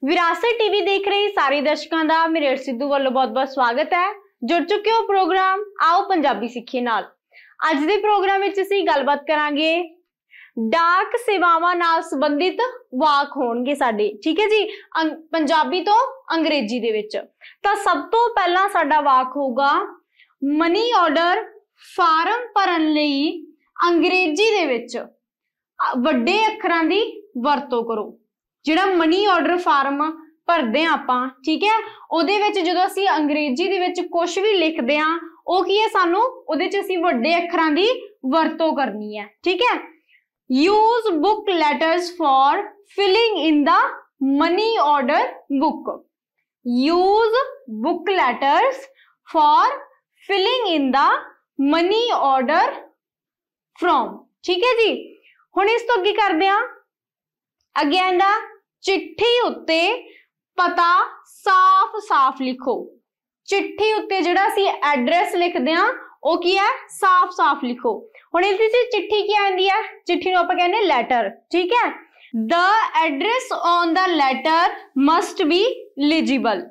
विरासत टीवी देख रहे सारे दर्शकों का मेरे सिद्धू वालों बहुत बहुत स्वागत है। जुड़ चुके हो प्रोग्राम आओ पंजाबी सीखिए नाल। अज दे प्रोग्राम विच असीं गलबात करांगे डाक सेवावां नाल संबंधित वाक होणगे साडे, ठीक है जी, पंजाबी तो अंग्रेजी दे विच। तां सब तो पहला साडा वाक होगा मनी ऑर्डर फार्म भरन लई अंग्रेजी दे विच वड्डे अखरां दी वरतों करो। जिहड़ा मनी ऑर्डर फार्म भरदे आपां, ठीक है, उहदे विच जदों असीं अंग्रेजी दे विच कुछ भी लिखदे हां ओह की है सानूं उहदे च असीं वड्डे अखरां दी वरतों करनी है, ठीक है। Use book letters for filling in the money order book. Use book letters for filling in the money order from, ठीक है जी। हुण इस तो अगे करदे हां, अगे आंदा चिट्ठी उत्ते पता साफ साफ लिखो। चिट्ठी उत्ते जिहड़ा असीं एड्रैस लिखदे हां ओह की है साफ साफ लिखो। हुण इस विच चिट्ठी की आंदी है, चिट्ठी नूं आपां कहंदे लैटर, ठीक है। The address on the letter must be legible.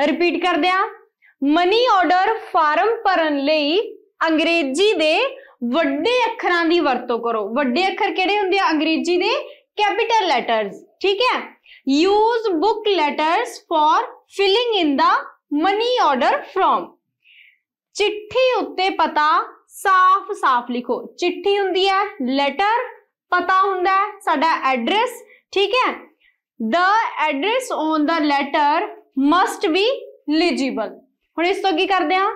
Repeat करदे हां, मनी ऑर्डर फार्म भरन लई अंग्रेजी दे वड्डे अखरां दी वरतों करो। वड्डे अखर किहड़े हुंदे आ अंग्रेजी दे? कैपिटल लैटर्स, ठीक है। Use book letters for filling in the money order from. चिट्ठी उत्ते पता साफ साफ लिखो। चिट्ठी हुंदी है लैटर, पता हुंदा है साडा एड्रैस, ठीक है। The address on the letter must be legible. हुण इस तो की करदे हां,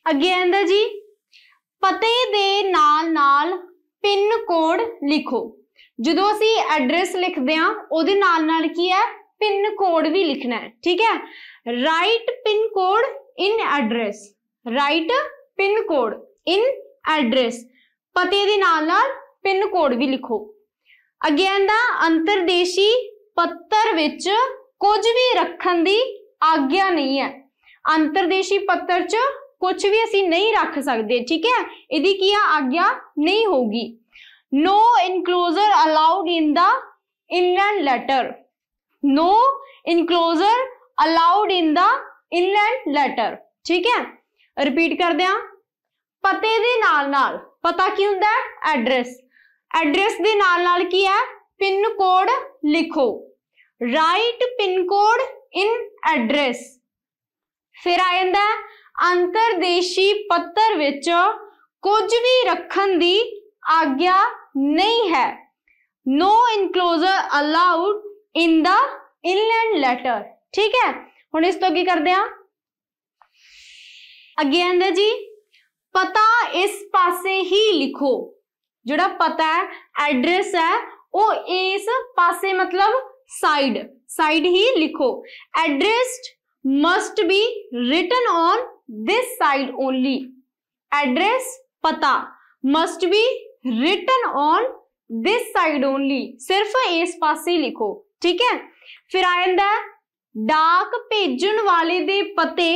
अगे आंदा जी पते दे नाल नाल पिन कोड लिखो। जो असी एड्रैस लिखते हैं उहदे नाल नाल की है पिन कोड भी लिखना है, ठीक है। राइट पिन कोड इन एड्रैस। राइट पिन कोड इन एड्रैस, पते दे नाल नाल पिन कोड भी लिखो। अगे आंदा अंतरदेशी पत्र विच कुछ भी रखण दी आग्या नहीं है। अंतरदेशी पत्र च कुछ भी असी नहीं रख सकते, ठीक है, इहदी की आग्या नहीं होगी। No enclosure allowed in the inland letter. No enclosure allowed in the inland letter, ठीक है। रिपीट करदे हां, पते दे नाल नाल, पता की हुंदा है एड्रैस, एड्रैस दे नाल नाल की है पिन कोड लिखो। राइट पिन कोड इन एड्रैस। फिर आ जांदा अंतरदेशी पत्र विच कुछ भी रखण दी आज्ञा नहीं है। No enclosure allowed in the inland letter, ठीक है। हुण इस तो की करदे हां, अगे आंदा जी पता इस पासे ही लिखो। जिहड़ा पता है एड्रैस है वो इस पासे मतलब साइड साइड ही लिखो। Address must be written on this side only. Address पता must be written on this side only, सिर्फ इस पासे लिखो, ठीक है। फिर आ जांदा डाक भेजण वाले दे पते,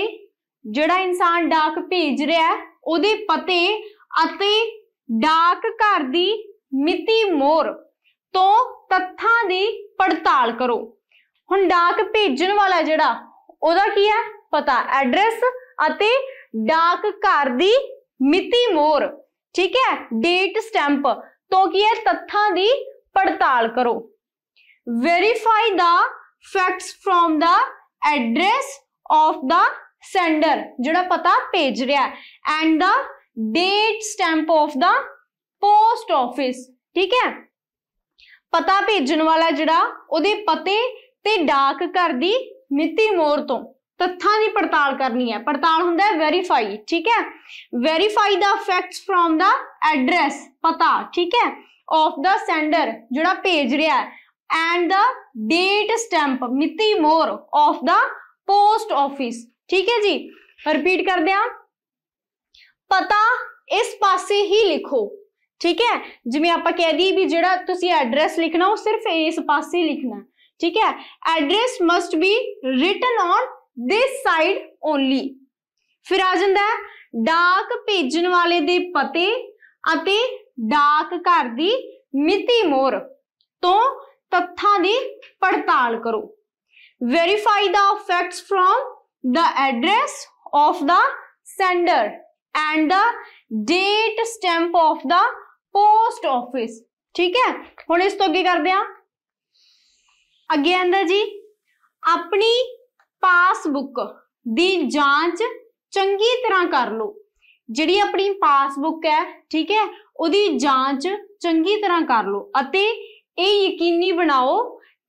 जिहड़ा इंसान डाक भेज रहा है उहदे पते अते डाक घर दी मिति मोहर तो तत्थां दी पड़ताल करो। हुण डाक भेजण वाला जिहड़ा ओहदा की है पता, एड्रैस अते डाक घर दी मिति मोहर, ठीक है, डेट स्टैंप तो की है तत्थां दी पड़ताल करो। Verify the facts from the address of the sender, जिहड़ा पता भेज रहा है, and the date stamp of the post office, ठीक है। पता भेजण वाला जिहड़ा उहदे पते ते डाक घर दी मिति मोहर तो तत्थां दी पड़ताल करनी है। पड़ताल हुंदा है वेरीफाई, ठीक है। Verify the facts from the address, पता, ठीक है, ऑफ द सेंडर, जिहड़ा भेज रहा है, एंड द डेट स्टैंप मिति मोहर ऑफ द पोस्ट ऑफिस, ठीक है जी। रिपीट करदे हां, पता इस पासे ही लिखो, ठीक है। जिवें आपां कह दी भी जिहड़ा तुसीं एड्रैस लिखना वो सिर्फ इस पासे लिखना, ठीक है। Address must be written on this side only. फिर आ जांदा डाक भेजण वाले दे पते अते डाक घर दी मिति मोहर तो तत्थां दी पड़ताल करो। Verify the facts from the address of the sender and the date stamp of the post office. ठीक है, हुण इस तो अगे करदे हां। अगे आंदा जी, अपनी पासबुक दी जांच चंगी तरह कर लो। जिहड़ी अपनी पासबुक है, ठीक है, उहदी जांच चंगी तरह कर लो अते ये यकीनी बनाओ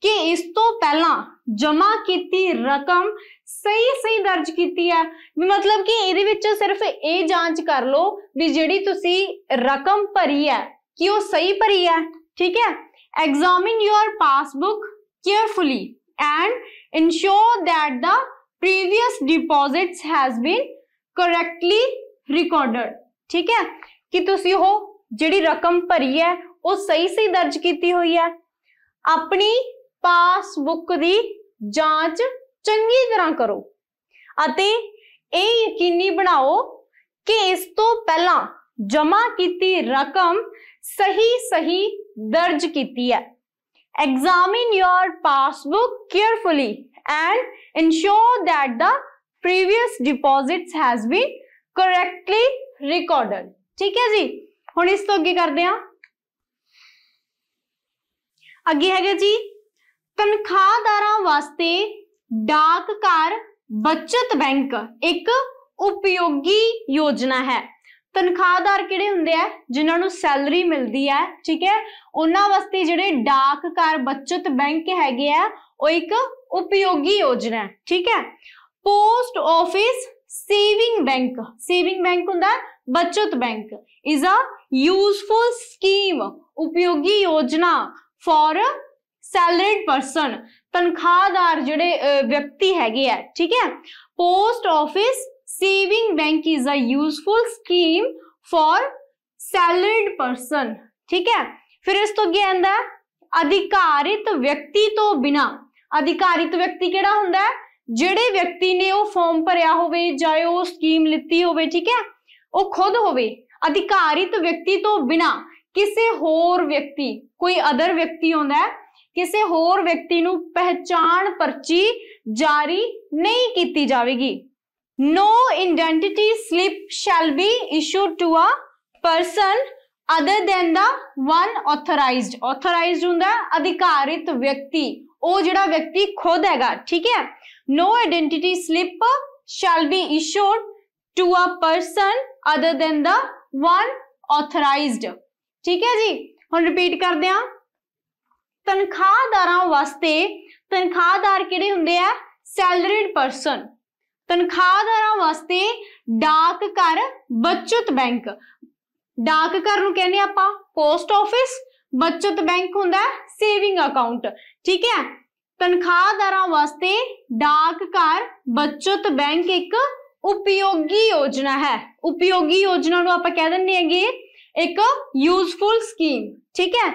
कि इस तो पहला जमा कीती रकम सही दर्ज कीती है। मतलब कि इहदे विच सिर्फ ये जांच कर लो भी जिहड़ी तुसी रकम भरी है कि वो सही भरी है। ठीक है, examine your passbook carefully and ensure that the previous deposits has been correctly recorded. ठीक है, कि तुसी हो जिहड़ी रकम भरी है वो सही दर्ज कीती हुई है। अपनी पासबुक दी जांच चंगी तरह करो अते ये यकीनी बनाओ कि इस तो पहला जमा कीती रकम सही दर्ज कीती है। Examine your passbook carefully and ensure that the previous deposits has been correctly recorded. ठीक है जी, हुण इस तो अगे करदे हां। अगे है जी, तनखाहदारां वास्ते डाकघर बचत बैंक एक उपयोगी योजना है। तनखाहदार किहड़े हुंदे आ, जिन्हां नूं सैलरी मिलदी है, ठीक है, उन्हां वास्ते जिहड़े डाकघर बचत बैंक हैगे आ वो एक उपयोगी योजना है। ठीक है, पोस्ट ऑफिस सेविंग बैंक हुंदा बचत bank is a useful scheme, उपयोगी योजना फॉर सैलरीड पर्सन, तनखाहदार जिहड़े व्यक्ति हैगे आ। ठीक है, post office saving bank is a useful scheme for salaried person. ठीक है, फिर इस तो अगे आंदा अधिकारित व्यक्ति तो बिना। अधिकारित व्यक्ति किहड़ा हुंदा है, जिहड़े व्यक्ति ने वो फॉर्म भरिया होवे जां वो स्कीम लिती होवे, ठीक है, वो खुद होवे। अधिकारित व्यक्ति तो बिना किसी होर व्यक्ति, कोई अदर व्यक्ति होंदा है, किसी होर व्यक्ति नूं पहचान पर्ची जारी नहीं कीती जावेगी। No identity slip shall be issued to a person other than the one authorized. Authorized हुंदा है अधिकारित व्यक्ति, वो जिहड़ा व्यक्ति खुद हैगा। ठीक है, no identity slip shall be issued to a person other than the one authorised. ठीक है जी, हुण रिपीट करदे हां। तनखाहदारां वास्ते, तनखाहदार किहड़े हुंदे आ, सैलरीड पर्सन। तनखाहदारां वास्ते डाकघर बचत बैंक, डाकघर नूं कहने आपां पोस्ट ऑफिस, बचत बैंक हुंदा सेविंग अकाउंट। ठीक है, तनखाहदारां वास्ते डाकघर बचत बैंक एक उपयोगी योजना है। उपयोगी योजना नूं आपां कह दिंदे हैगे एक यूजफुल स्कीम। ठीक है,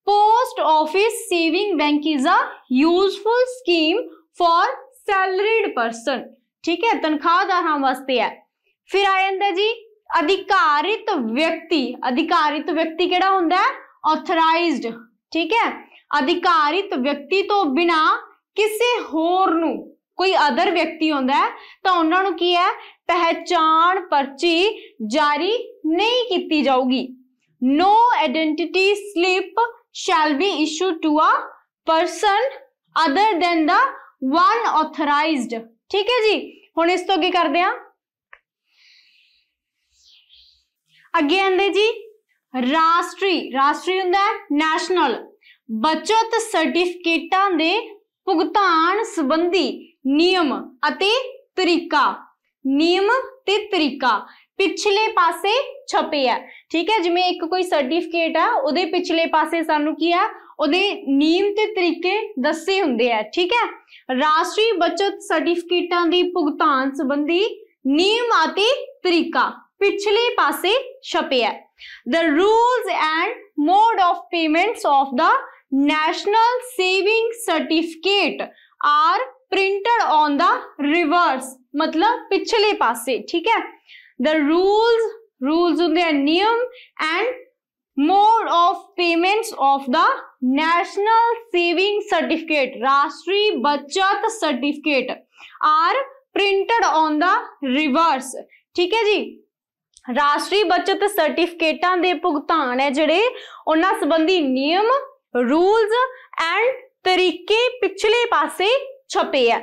post office saving bank is a useful scheme for salaried person. ठीक है, तनखाहदारां वास्ते है। फिर आ जांदा जी अधिकारित व्यक्ति। अधिकारित व्यक्ति किहड़ा हुंदा है, ऑथराइज्ड। ठीक है, अधिकारित व्यक्ति तो बिना किसी होर नूं, कोई अदर व्यक्ति होंदा है तो उन्हां नूं की है, पहचान पर्ची जारी नहीं की जाऊगी। No identity slip shall be issued to a person other than the one authorised. ठीक है जी, हुण इस तो अगे करदे हां। अगे आंदे जी राष्ट्री हुंदा है नैशनल बचत सर्टिफिकेटां दे भुगतान संबंधी नियम अते तरीका। नियम ते तरीका पिछले पासे छपे है। ठीक है, जिवें एक कोई सर्टिफिकेट है उहदे पिछले पासे सानू की है, उहदे नियम ते तरीके दसे हुंदे है। ठीक है, राष्ट्रीय बचत सर्टिफिकेटां दी भुगतान संबंधी नियम अते तरीका पिछले पासे छपे है। The rules and mode of payments of the national saving certificate are printed on the reverse, मतलब पिछले पासे। ठीक है, द रूल्स होंगे नियम and mode of payments of the national saving certificate, राष्ट्रीय बचत certificate are printed on the reverse. ठीक है जी, राष्ट्रीय बचत सर्टिफिकेटां दे भुगतान है जिहड़े उन्हां संबंधी नियम, रूल्स एंड तरीके पिछले पासे छपे है।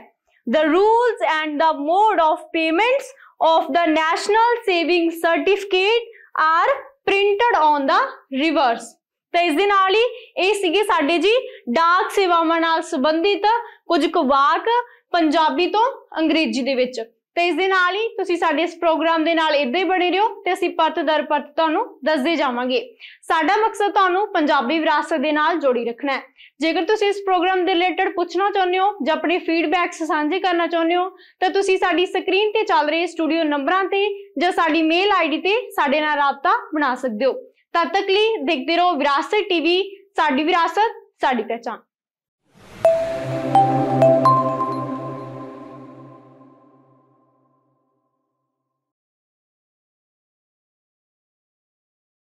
The rules and the mode of payments of the national saving certificate are printed on the reverse। तो इस दे नाल ही ਇਹ ਸੀਗੇ ਸਾਡੇ जी डाक सेवावां नाल संबंधित कुछ ਕੁ वाक पंजाबी तो अंग्रेजी दे विच। तो इस दे नाल ही तुसीं साडे इस प्रोग्राम दे नाल इदां ही बने रहियो ते असीं परत दर परत तुहानूं दसदे जावांगे। साडा मकसद तुहानूं पंजाबी विरासत दे नाल जोड़ी रखना है। जेकर तुसीं इस प्रोग्राम दे रिलेटेड पूछना चाहुंदे हो जां अपने फीडबैक्स साझे करना चाहुंदे हो तां तुसीं साडी स्क्रीन ते चल रहे स्टूडियो नंबरां ते जां साडी मेल आईडी ते साडे नाल राबता बना सकदे हो। तद तक लई देखदे रहो विरासत टीवी, साडी विरासत साडी पहचान।